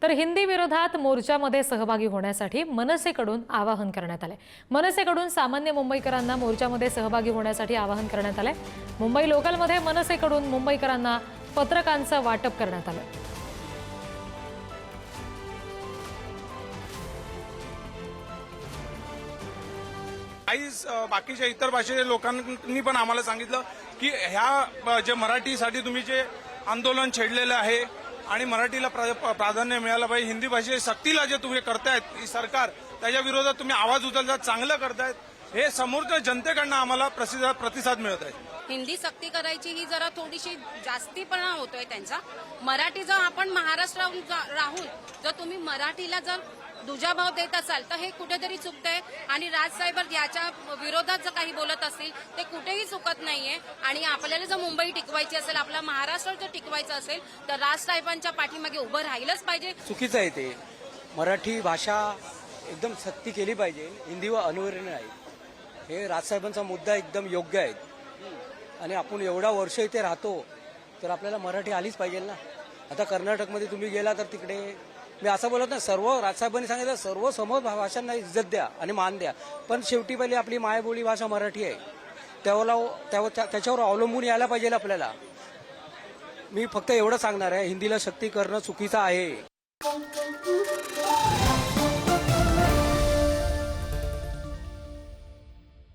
तर हिंदी विरोधात मोर्चामध्ये सहभागी होण्यासाठी मनसेकडून आवाहन करण्यात आले। मनसेकडून सामान्य मुंबईकरांना मोर्चामध्ये सहभागी होण्यासाठी आवाहन करण्यात आले। मुंबई लोकलमध्ये मनसेकडून मुंबईकरांना पत्रकांचं वाटप करण्यात आलं। बाकीच्या इतर भाषेच्या लोकांनी पण आम्हाला सांगितलं की ह्या जे मराठीसाठी तुम्ही जे आंदोलन छेडलेलं आहे आणि मराठीला प्राधान्य मिळालं पाहिजे, हिंदी भाषेच्या सक्तीला जे तुम्ही करतायत ही सरकार, त्याच्या विरोधात तुम्ही आवाज उचलतात, चांगलं करतायत, हे समोरच्या जनतेकडनं आम्हाला प्रतिसाद मिळत आहे। हिंदी सक्ती करायची ही जरा थोडीशी जास्तीपणा होतोय त्यांचा। मराठी जर आपण महाराष्ट्रात राहून जर तुम्ही मराठीला जर दुजाभाव देत असाल तर हे कुठेतरी चुकतंय आणि राजसाहेब याच्या विरोधात जर काही बोलत असतील ते कुठेही चुकत नाहीये। आणि आपल्याला जर मुंबई टिकवायची असेल, आपला महाराष्ट्र जर टिकवायचं असेल तर राजसाहेबांच्या पाठीमागे उभं राहिलंच पाहिजे। चुकीचं आहे ते। मराठी भाषा एकदम सक्ती केली पाहिजे, हिंदीवर अनुवरण आहे। हे राजसाहेबांचा मुद्दा एकदम योग्य आहे आणि आपण एवढा वर्ष इथे राहतो तर आपल्याला मराठी आलीच पाहिजे ना। आता कर्नाटकमध्ये तुम्ही गेला तर तिकडे मी असं बोलत नाही, सर्व राजसाहेबांनी सांगितलं सर्व समोर भाषांना इज्जत द्या आणि मान द्या, पण शेवटी पहिली आपली मायबोली भाषा मराठी आहे, त्याच्यावर अवलंबून यायला पाहिजे आपल्याला। मी फक्त एवढं सांगणार आहे, हिंदीला सक्ती करणं चुकीचं आहे।